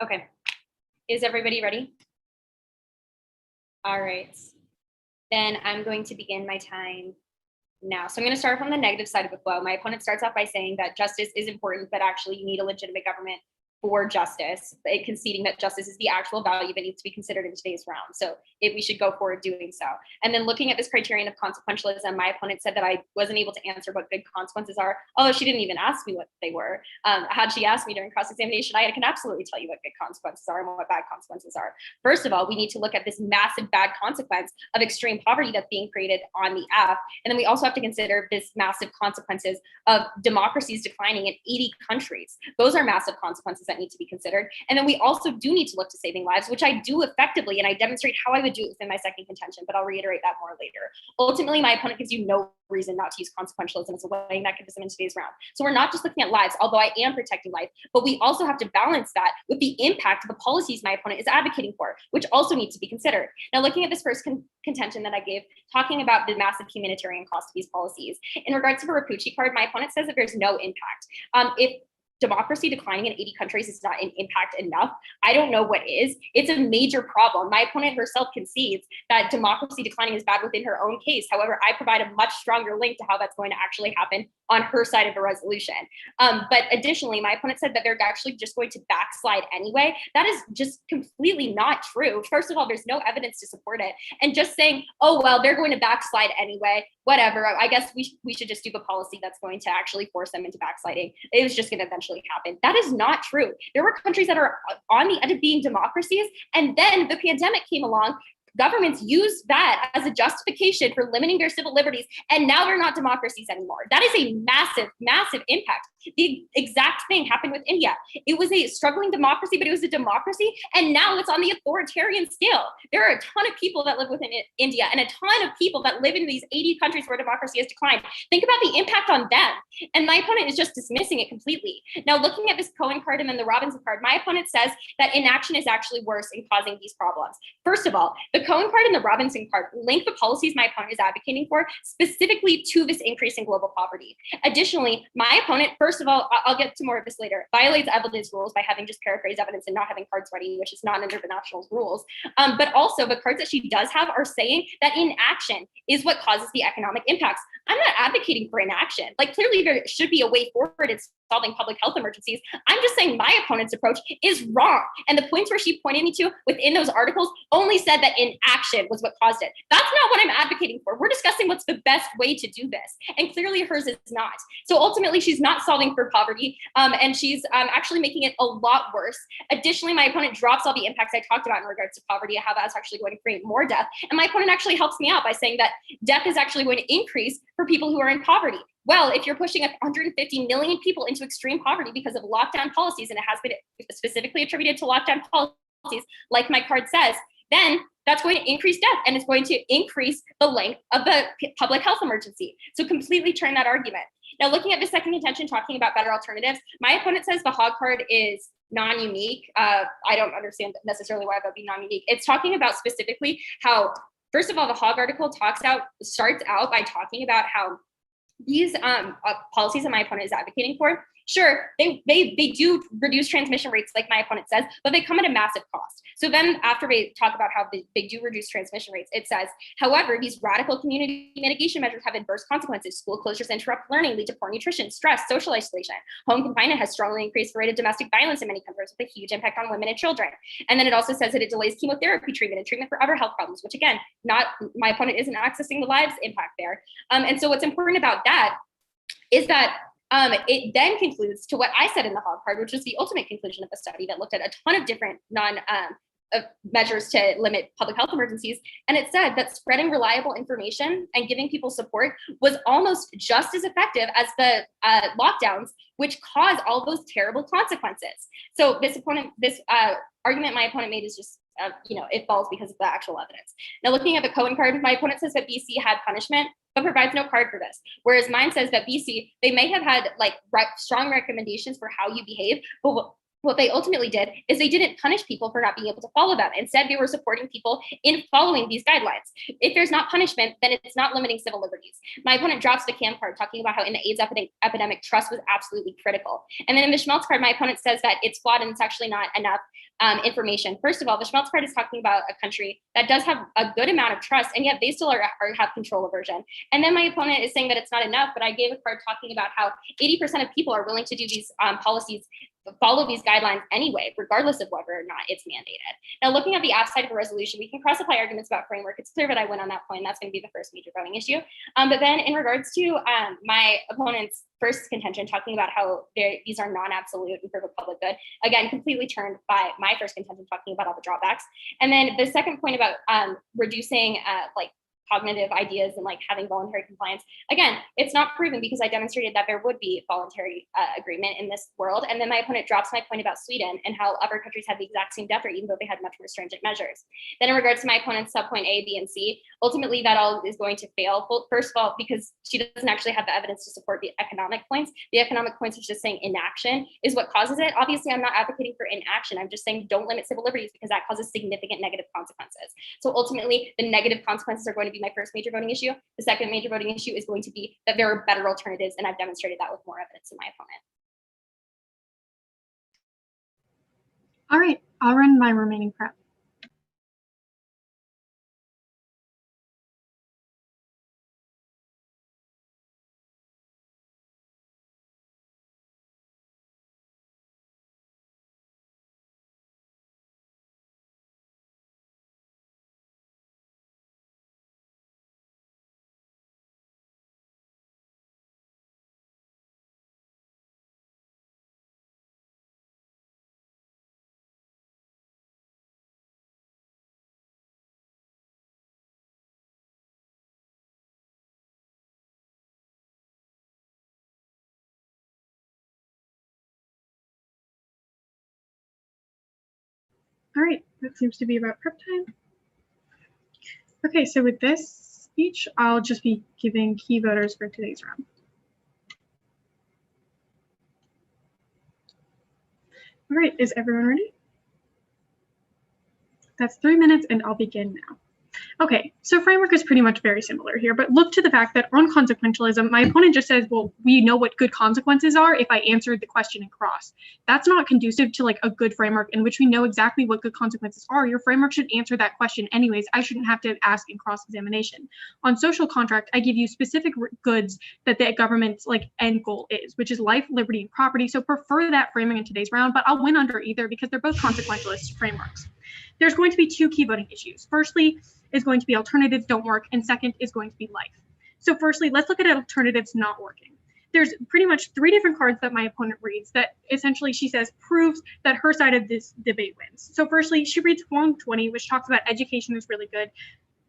Okay, is everybody ready? All right, then I'm going to begin my time now. So I'm going to start from the negative side of the flow. My opponent starts off by saying that justice is important, but actually you need a legitimate government for justice, conceding that justice is the actual value that needs to be considered in today's round. So if we should go forward doing so. And then looking at this criterion of consequentialism, my opponent said that I wasn't able to answer what good consequences are, although she didn't even ask me what they were. Had she asked me during cross-examination, I can absolutely tell you what good consequences are and what bad consequences are. First of all, we need to look at this massive bad consequence of extreme poverty that's being created on the F. And then we also have to consider this massive consequences of democracies declining in 80 countries. Those are massive consequences that need to be considered. And then we also do need to look to saving lives, which I do effectively, and I demonstrate how I would do it within my second contention, but I'll reiterate that more later. Ultimately, my opponent gives you no reason not to use consequentialism as a weighing mechanism in today's round. So we're not just looking at lives, although I am protecting life, but we also have to balance that with the impact of the policies my opponent is advocating for, which also needs to be considered. Now, looking at this first contention that I gave, talking about the massive humanitarian cost of these policies, in regards to the Rapucci card, my opponent says that there's no impact. If democracy declining in 80 countries is not an impact enough, I don't know what is. It's a major problem. My opponent herself concedes that democracy declining is bad within her own case. However, I provide a much stronger link to how that's going to actually happen on her side of the resolution. But additionally, my opponent said that they're actually just going to backslide anyway. That is just completely not true. First of all, there's no evidence to support it. And just saying, oh, well, they're going to backslide anyway, whatever. I guess we should just do a policy that's going to actually force them into backsliding. It was just going to eventually happen. That is not true. There were countries that are on the end of being democracies, and then the pandemic came along, governments use that as a justification for limiting their civil liberties, and now they're not democracies anymore. That is a massive, massive impact. The exact thing happened with India. It was a struggling democracy, but it was a democracy, and now it's on the authoritarian scale. There are a ton of people that live within India and a ton of people that live in these 80 countries where democracy has declined. Think about the impact on them. And my opponent is just dismissing it completely. Now, looking at this Cohen card and then the Robinson card, my opponent says that inaction is actually worse in causing these problems. First of all, the Cohen card and the Robinson card link the policies my opponent is advocating for specifically to this increase in global poverty. Additionally, my opponent, first of all, I'll get to more of this later, violates evidence rules by having just paraphrased evidence and not having cards ready, which is not under the nationals rules. But also the cards that she does have are saying that inaction is what causes the economic impacts. I'm not advocating for inaction. Like, clearly there should be a way forward in solving public health emergencies. I'm just saying my opponent's approach is wrong. And the points where she pointed me to within those articles only said that inaction was what caused it. That's not what I'm advocating for. We're discussing what's the best way to do this. And clearly hers is not. So ultimately, she's not solving for poverty, and she's actually making it a lot worse. Additionally, my opponent drops all the impacts I talked about in regards to poverty, how that's actually going to create more death. And my opponent actually helps me out by saying that death is actually going to increase for people who are in poverty. Well, if you're pushing 150 million people into extreme poverty because of lockdown policies, and it has been specifically attributed to lockdown policies, like my card says, then that's going to increase death, and it's going to increase the length of the public health emergency. So completely turn that argument. Now, looking at the second contention, talking about better alternatives, my opponent says the Hogg card is non-unique. I don't understand necessarily why that would be non-unique. It's talking about specifically how, first of all, the Hogg article starts out by talking about how these policies that my opponent is advocating for, sure, they do reduce transmission rates, like my opponent says, but they come at a massive cost. So then after we talk about how they do reduce transmission rates, it says, however, these radical community mitigation measures have adverse consequences. School closures interrupt learning, lead to poor nutrition, stress, social isolation. Home confinement has strongly increased the rate of domestic violence in many countries with a huge impact on women and children. And then it also says that it delays chemotherapy treatment and treatment for other health problems, which again, my opponent isn't accessing the lives impact there. And so what's important about that is that it then concludes to what I said in the Hogg card, which was the ultimate conclusion of the study that looked at a ton of different measures to limit public health emergencies. And it said that spreading reliable information and giving people support was almost just as effective as the lockdowns, which caused all those terrible consequences. So this argument my opponent made is just, it falls because of the actual evidence. Now, looking at the Cohen card, my opponent says that BC had punishment, but provides no card for this. Whereas mine says that BC, they may have had strong recommendations for how you behave, but what they ultimately did is they didn't punish people for not being able to follow them. Instead, they were supporting people in following these guidelines. If there's not punishment, then it's not limiting civil liberties. My opponent drops the CAM card, talking about how in the AIDS epidemic, trust was absolutely critical. And then in the Schmelz card, my opponent says that it's flawed and it's actually not enough information. First of all, the Schmelz card is talking about a country that does have a good amount of trust, and yet they still have control aversion. And then my opponent is saying that it's not enough, but I gave a card talking about how 80% of people are willing to do these policies, follow these guidelines anyway, regardless of whether or not it's mandated. Now, looking at the app side of the resolution, we can cross-apply arguments about framework. It's clear that I win on that point. That's going to be the first major voting issue. But then in regards to my opponent's first contention, talking about how these are non-absolute and for the public good, again, completely turned by my first contention, talking about all the drawbacks. And then the second point about reducing cognitive ideas and having voluntary compliance. Again, it's not proven because I demonstrated that there would be voluntary agreement in this world. And then my opponent drops my point about Sweden and how other countries had the exact same death rate, even though they had much more stringent measures. Then in regards to my opponent's subpoint A, B, and C, ultimately that all is going to fail. First of all, because she doesn't actually have the evidence to support the economic points. The economic points is just saying inaction is what causes it. Obviously, I'm not advocating for inaction. I'm just saying don't limit civil liberties because that causes significant negative consequences. So ultimately, the negative consequences are going to be my first major voting issue. The second major voting issue is going to be that there are better alternatives, and I've demonstrated that with more evidence than my opponent. All right, I'll run my remaining prep. All right, that seems to be about prep time. Okay, so with this speech, I'll just be giving key voters for today's round. All right, is everyone ready? That's 3 minutes and I'll begin now. Okay, so framework is pretty much very similar here, but look to the fact that on consequentialism, my opponent just says, well, we know what good consequences are if I answered the question in cross. That's not conducive to like a good framework in which we know exactly what good consequences are. Your framework should answer that question anyways. I shouldn't have to ask in cross-examination. On social contract, I give you specific goods that the government's like end goal is, which is life, liberty, and property. So prefer that framing in today's round, but I'll win under either because they're both consequentialist frameworks. There's going to be 2 key voting issues. Firstly, is going to be alternatives don't work, and second is going to be life. So firstly, let's look at alternatives not working. There's pretty much 3 different cards that my opponent reads that essentially she says proves that her side of this debate wins. So firstly, she reads Huang 20, which talks about education is really good.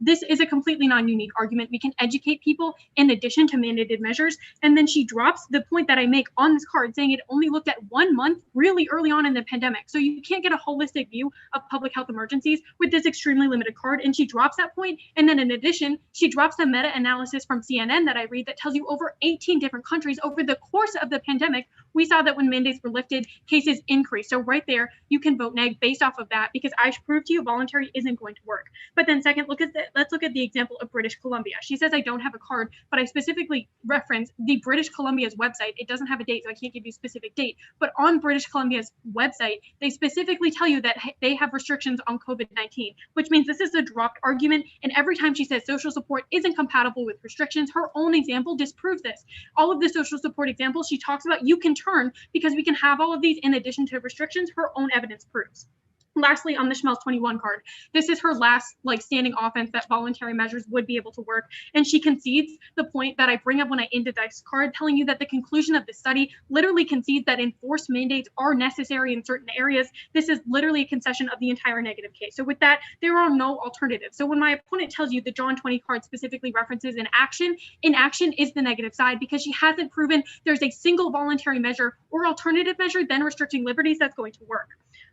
This is a completely non-unique argument. We can educate people in addition to mandated measures. And then she drops the point that I make on this card saying it only looked at 1 month really early on in the pandemic. So you can't get a holistic view of public health emergencies with this extremely limited card. And she drops that point. And then in addition, she drops the meta-analysis from CNN that I read that tells you over 18 different countries over the course of the pandemic, we saw that when mandates were lifted, cases increased. So right there, you can vote neg based off of that because I prove to you voluntary isn't going to work. But then second, let's look at the example of British Columbia. She says I don't have a card, but I specifically reference the British Columbia's website. It doesn't have a date, so I can't give you a specific date. But on British Columbia's website, they specifically tell you that they have restrictions on COVID-19, which means this is a dropped argument. And every time she says social support isn't compatible with restrictions, her own example disproves this. All of the social support examples she talks about, you can turn because we can have all of these in addition to restrictions, her own evidence proves. Lastly, on the Schmelz 21 card, this is her last like standing offense that voluntary measures would be able to work. And she concedes the point that I bring up when I ended this card, telling you that the conclusion of the study literally concedes that enforced mandates are necessary in certain areas. This is literally a concession of the entire negative case. So with that, there are no alternatives. So when my opponent tells you the John 20 card specifically references inaction is the negative side because she hasn't proven there's a single voluntary measure or alternative measure then restricting liberties that's going to work.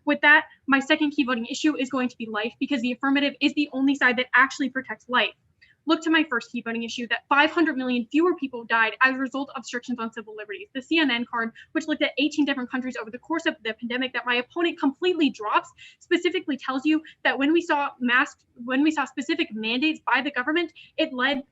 With that, my second key voting issue is going to be life because the affirmative is the only side that actually protects life. Look to my first key voting issue that 500 million fewer people died as a result of restrictions on civil liberties. The CNN card, which looked at 18 different countries over the course of the pandemic that my opponent completely drops, specifically tells you that when we saw specific mandates by the government, it led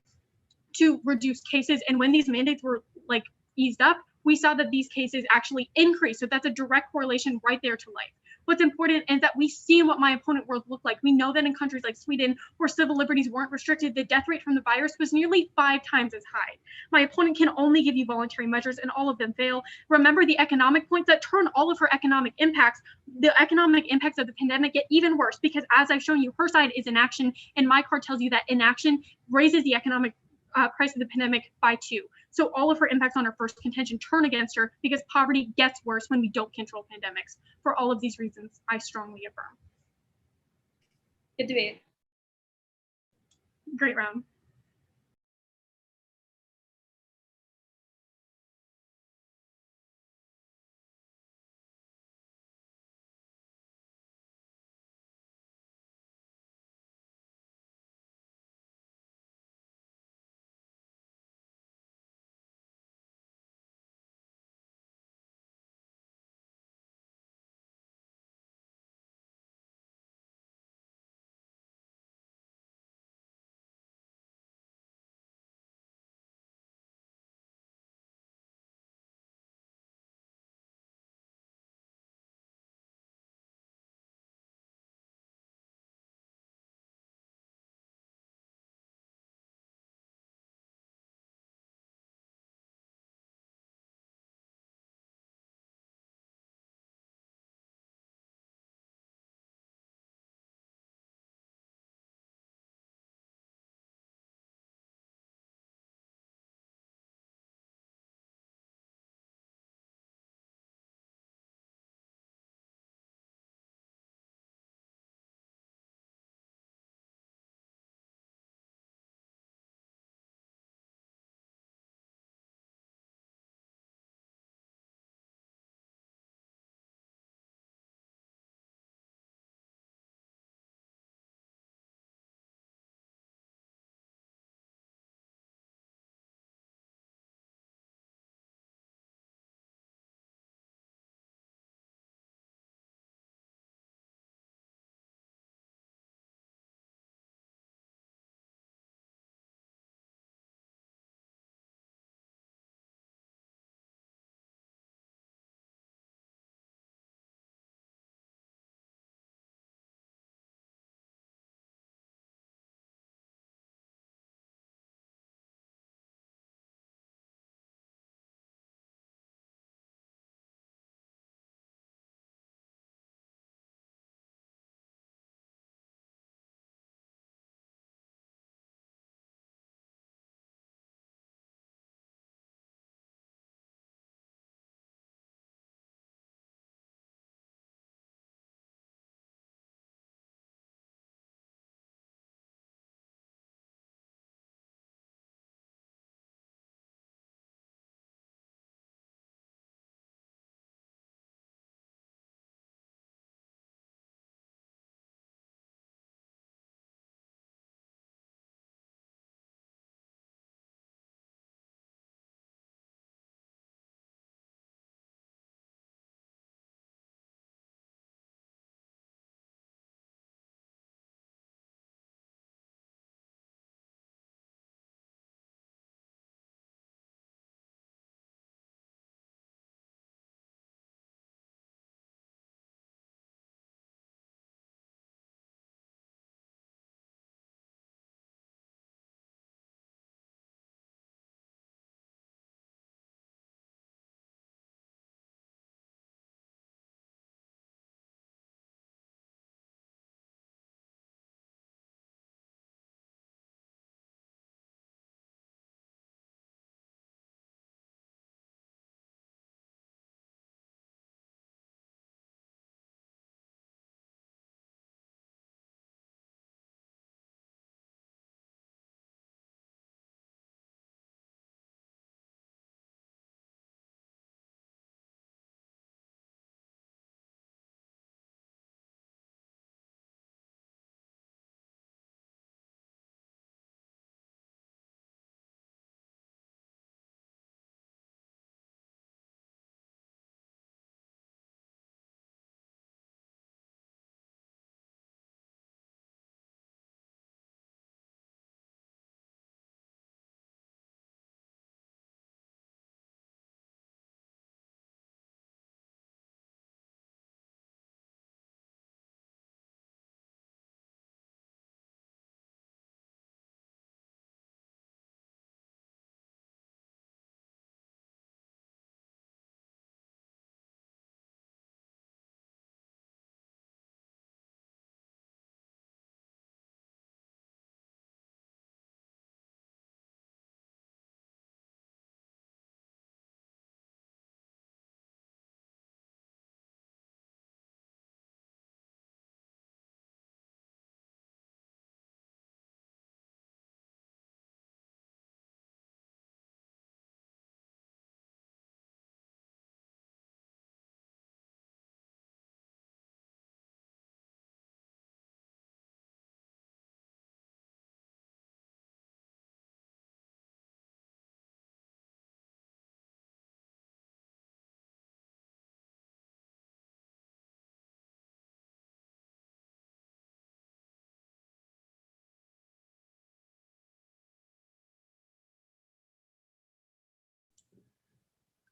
to reduced cases. And when these mandates were like eased up, we saw that these cases actually increased. So that's a direct correlation right there to life. What's important is that we see what my opponent world looked like. We know that in countries like Sweden, where civil liberties weren't restricted, the death rate from the virus was nearly 5 times as high. My opponent can only give you voluntary measures and all of them fail. Remember the economic points that turn all of her economic impacts. The economic impacts of the pandemic get even worse because as I've shown you, her side is inaction and my card tells you that inaction raises the economic price of the pandemic by 2. So all of her impacts on her first contention turn against her because poverty gets worse when we don't control pandemics. For all of these reasons, I strongly affirm. Good debate. Great round.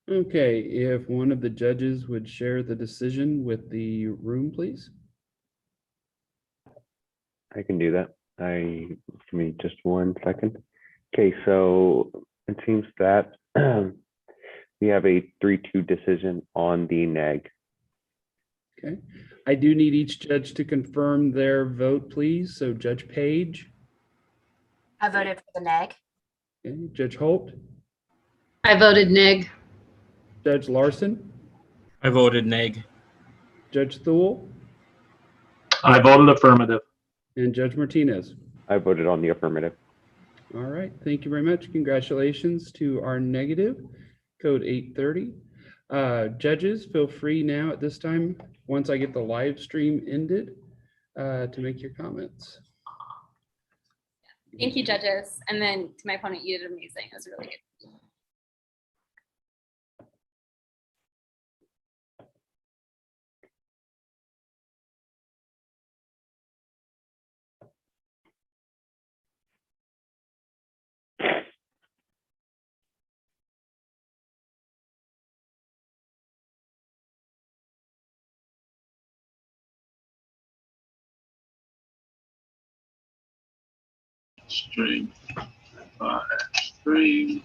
Okay, if one of the judges would share the decision with the room, please. I can do that. Give me just 1 second. Okay, so it seems that we have a 3-2 decision on the neg. Okay, I do need each judge to confirm their vote, please. So Judge Page, I voted for the neg. okay, Judge Holt, I voted neg. Judge Larson, I voted neg. Judge Thule, I voted affirmative. and Judge Martinez. I voted on the affirmative. All right, thank you very much. Congratulations to our negative, code 830. Judges, feel free now at this time, once I get the live stream ended, to make your comments. Thank you, judges. And then to my opponent, you did amazing. It was really good. Stream. Stream.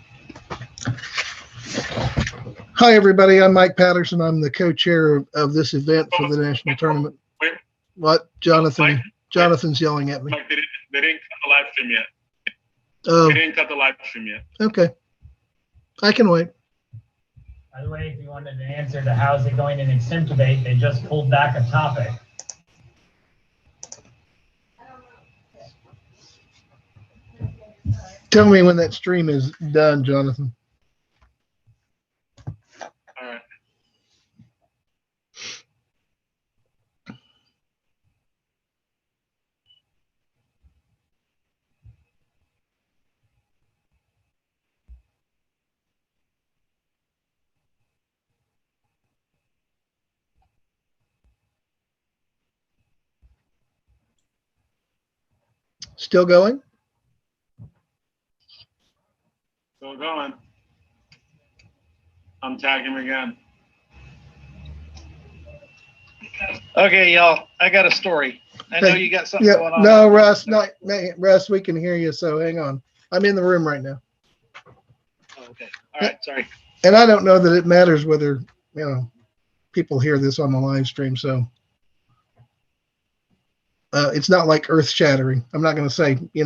Hi, everybody. I'm Mike Patterson. I'm the co-chair of this event for the national tournament. Wait. What? Jonathan? Mike, Jonathan's yelling at me. Mike, they didn't cut the live stream yet. Oh, They didn't cut the live stream yet. okay. I can wait. By the way, if you wanted an answer to how's it going in extent debate, they just pulled back a topic. Tell me when that stream is done, Jonathan. All right. Still going? Still going. I'm tagging him again. Okay, y'all, I got a story. I know you got something Yeah. going on. No, Russ, Russ, we can hear you. So hang on. I'm in the room right now. Oh, okay. All right, sorry. And I don't know that it matters whether, people hear this on the live stream. So it's not like earth shattering. I'm not going to say,